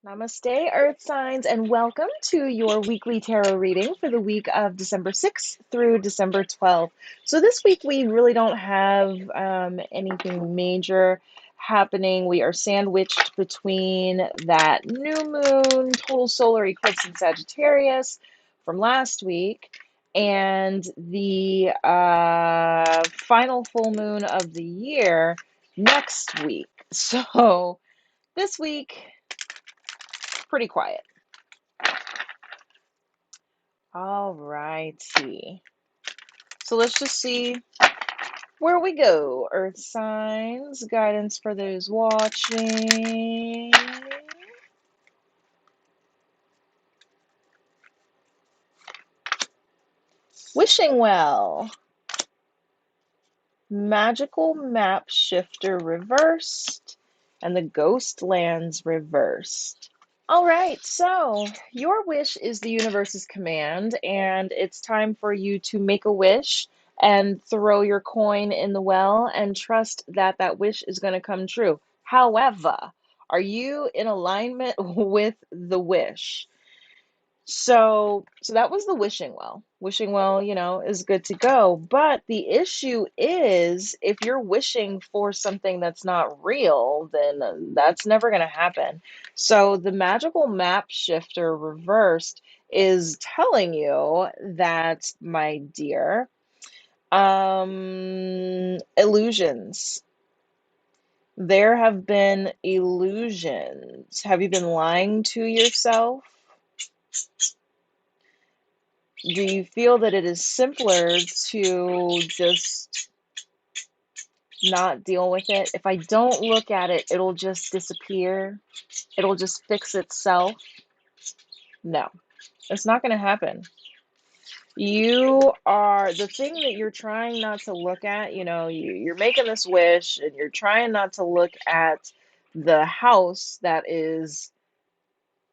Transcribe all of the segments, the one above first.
Namaste, Earth signs, and welcome to your weekly tarot reading for the week of December 6th through December 12th. So this week we really don't have anything major happening. We are sandwiched between that new moon, total solar eclipse in Sagittarius from last week, and the final full moon of the year next week. So this week, pretty quiet. All righty. So let's just see where we go. Earth signs, guidance for those watching. Wishing well. Magical map shifter reversed and the ghost lands reversed. All right, so your wish is the universe's command, and it's time for you to make a wish and throw your coin in the well and trust that that wish is going to come true. However, are you in alignment with the wish? So that was the wishing well. Wishing well, is good to go. But the issue is if you're wishing for something that's not real, then that's never going to happen. So the magical map shifter reversed is telling you that, my dear, illusions. There have been illusions. Have you been lying to yourself? Do you feel that it is simpler to just not deal with it? If I don't look at it, it'll just disappear. It'll just fix itself. No, it's not going to happen. You are the thing that you're trying not to look at. You're making this wish and you're trying not to look at the house that is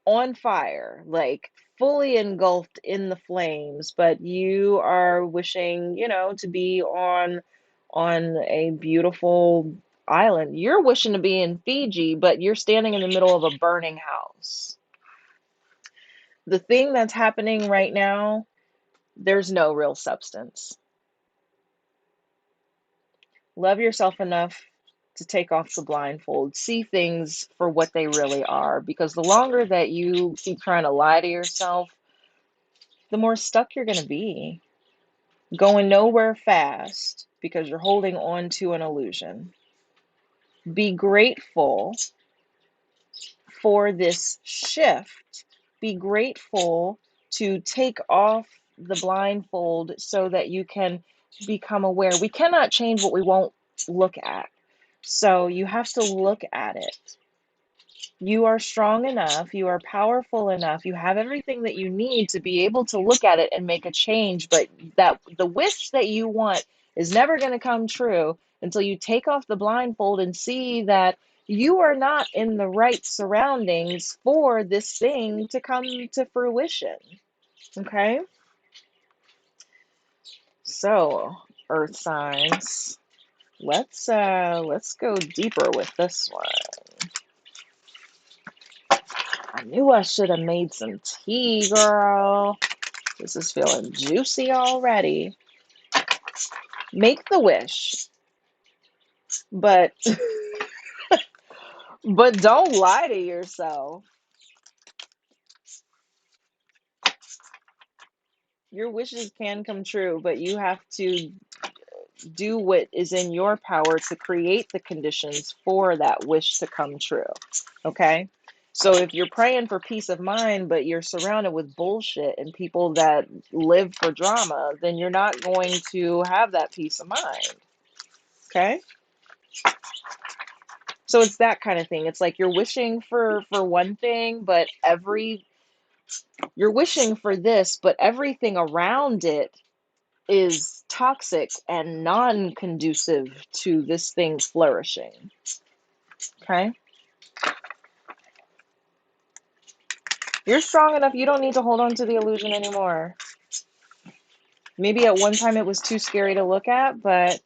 on fire, like fully engulfed in the flames, but you are wishing, to be on a beautiful island. You're wishing to be in Fiji, but you're standing in the middle of a burning house. The thing that's happening right now, there's no real substance. Love yourself enough to take off the blindfold, see things for what they really are, because the longer that you keep trying to lie to yourself, the more stuck you're going to be, going nowhere fast because you're holding on to an illusion. Be grateful for this shift. Be grateful to take off the blindfold so that you can become aware. We cannot change what we won't look at. So you have to look at it. You are strong enough, you are powerful enough, you have everything that you need to be able to look at it and make a change, but that the wish that you want is never going to come true until you take off the blindfold and see that you are not in the right surroundings for this thing to come to fruition. Okay? So, earth signs, let's go deeper with this one. I knew I should have made some tea, girl. This is feeling juicy already. Make the wish, but but don't lie to yourself. Your wishes can come true, but you have to do what is in your power to create the conditions for that wish to come true. Okay? So if you're praying for peace of mind, but you're surrounded with bullshit and people that live for drama, then you're not going to have that peace of mind. Okay? So it's that kind of thing. It's like you're wishing for one thing, but you're wishing for this, but everything around it is toxic and non-conducive to this thing flourishing. Okay? You're strong enough, you don't need to hold on to the illusion anymore. Maybe at one time it was too scary to look at, but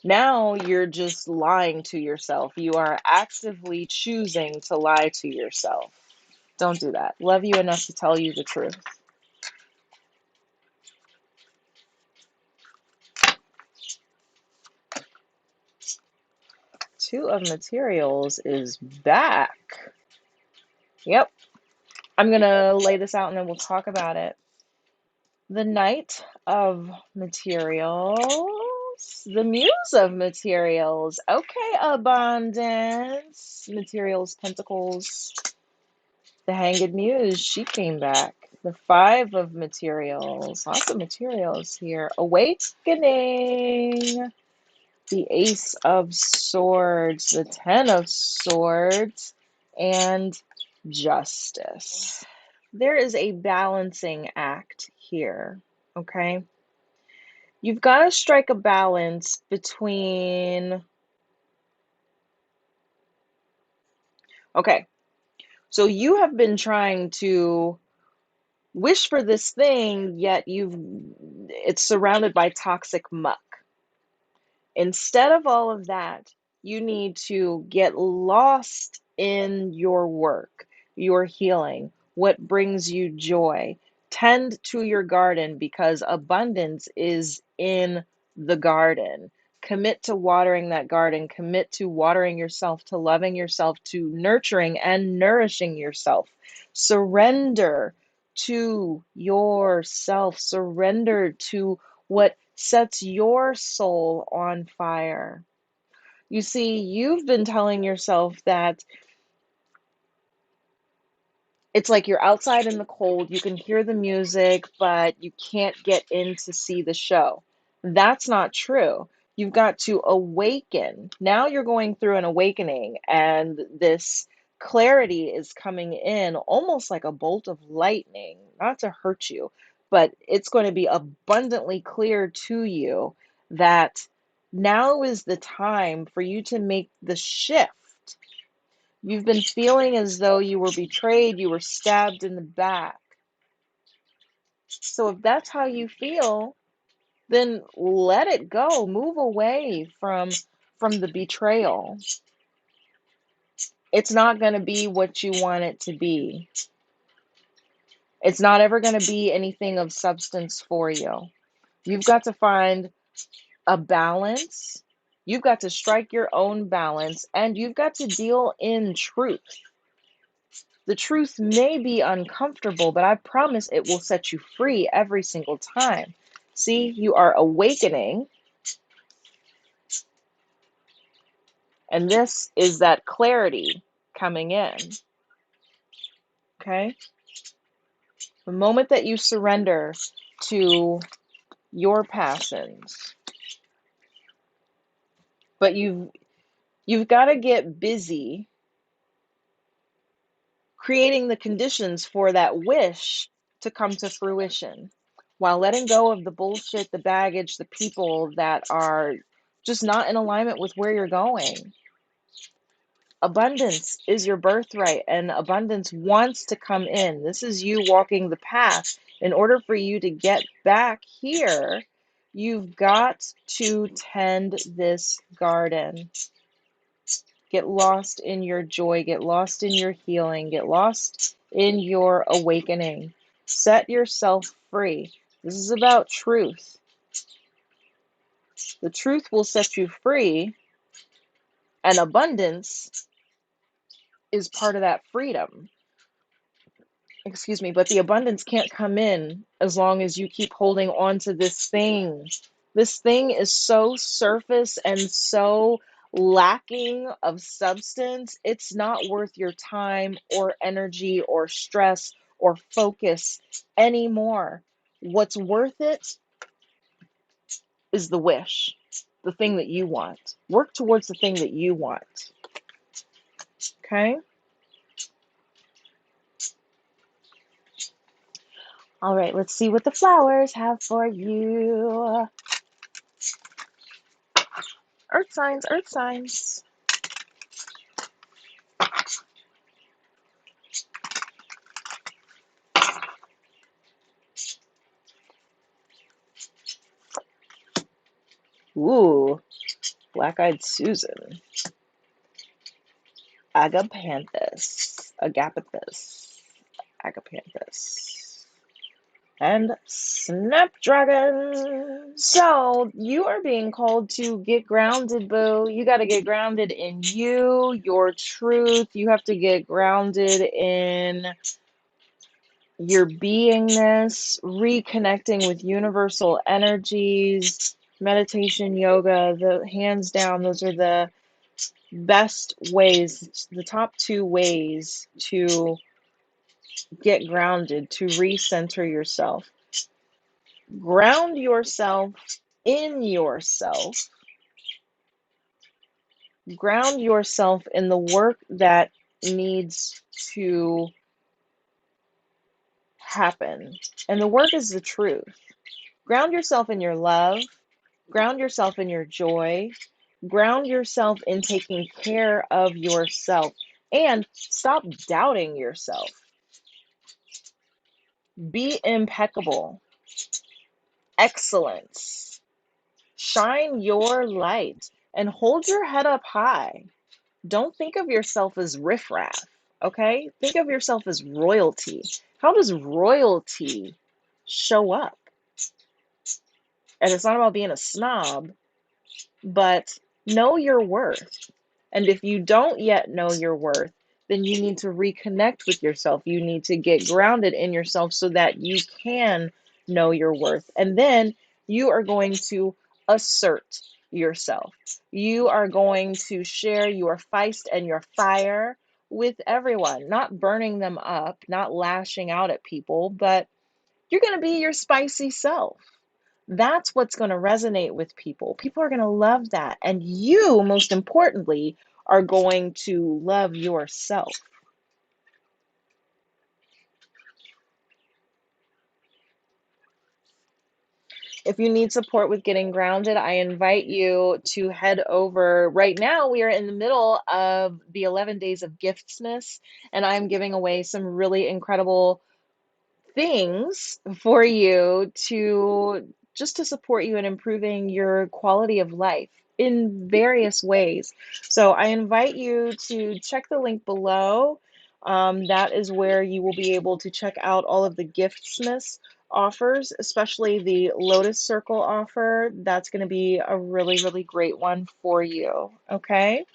Now you're just lying to yourself. You are actively choosing to lie to yourself. Don't do that. Love you enough to tell you the truth. Two of Materials is back. Yep. I'm going to lay this out and then we'll talk about it. The Knight of Materials, the Muse of Materials. Okay, Abundance. Materials, Pentacles. The Hanged Muse, she came back. The Five of Materials. Lots of materials here. Awakening. The Ace of Swords. The Ten of Swords. And Justice. There is a balancing act here, okay? You've got to strike a balance between, okay, so you have been trying to wish for this thing, yet it's surrounded by toxic muck. Instead of all of that, you need to get lost in your work, your healing, what brings you joy. Tend to your garden because abundance is in the garden. Commit to watering that garden. Commit to watering yourself, to loving yourself, to nurturing and nourishing yourself. Surrender to yourself. Surrender to what sets your soul on fire. You see, you've been telling yourself that it's like you're outside in the cold, you can hear the music, but you can't get in to see the show. That's not true. You've got to awaken. Now you're going through an awakening, and this clarity is coming in almost like a bolt of lightning, not to hurt you, but it's going to be abundantly clear to you that now is the time for you to make the shift. You've been feeling as though you were betrayed, you were stabbed in the back. So if that's how you feel, then let it go. Move away from the betrayal. It's not going to be what you want it to be. It's not ever going to be anything of substance for you. You've got to find a balance. You've got to strike your own balance, and you've got to deal in truth. The truth may be uncomfortable, but I promise it will set you free every single time. See, you are awakening, and this is that clarity coming in. Okay? The moment that you surrender to your passions, but you've got to get busy creating the conditions for that wish to come to fruition, while letting go of the bullshit, the baggage, the people that are just not in alignment with where you're going. Abundance is your birthright, and abundance wants to come in. This is you walking the path. In order for you to get back here, you've got to tend this garden. Get lost in your joy, get lost in your healing, get lost in your awakening. Set yourself free. This is about truth. The truth will set you free, and abundance is part of that freedom. Excuse me, but the abundance can't come in as long as you keep holding on to this thing. This thing is so surface and so lacking of substance. It's not worth your time or energy or stress or focus anymore. What's worth it is the wish, the thing that you want. Work towards the thing that you want. Okay? All right, let's see what the flowers have for you. Earth signs, earth signs. Ooh, Black-eyed Susan, Agapanthus, and Snapdragon. So you are being called to get grounded, boo. You got to get grounded in you, your truth. You have to get grounded in your beingness, reconnecting with universal energies, meditation, yoga. The hands down, those are the best ways, the top two ways to get grounded, to recenter yourself. Ground yourself in yourself. Ground yourself in the work that needs to happen. And the work is the truth. Ground yourself in your love. Ground yourself in your joy. Ground yourself in taking care of yourself. And stop doubting yourself. Be impeccable. Excellence. Shine your light and hold your head up high. Don't think of yourself as riffraff, okay? Think of yourself as royalty. How does royalty show up? And it's not about being a snob, but know your worth. And if you don't yet know your worth, then you need to reconnect with yourself. You need to get grounded in yourself so that you can know your worth. And then you are going to assert yourself. You are going to share your feist and your fire with everyone, not burning them up, not lashing out at people, but you're going to be your spicy self. That's what's going to resonate with people. People are going to love that. And you, most importantly, are going to love yourself. If you need support with getting grounded, I invite you to head over. Right now, we are in the middle of the 11 days of Giftsmas, and I'm giving away some really incredible things for you to just to support you in improving your quality of life in various ways. So I invite you to check the link below. That is where you will be able to check out all of the Giftsmas offers, especially the Lotus Circle offer. That's going to be a really, really great one for you. Okay.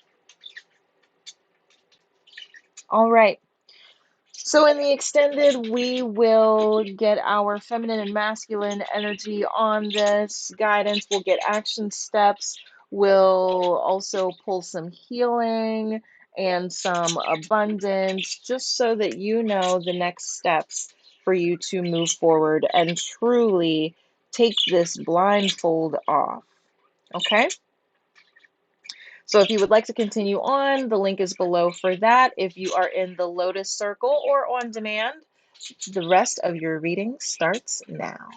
All right. So in the extended, we will get our feminine and masculine energy on this guidance. We'll get action steps. We'll also pull some healing and some abundance, just so that you know the next steps for you to move forward and truly take this blindfold off. Okay? So if you would like to continue on, the link is below for that. If you are in the Lotus Circle or on demand, the rest of your reading starts now.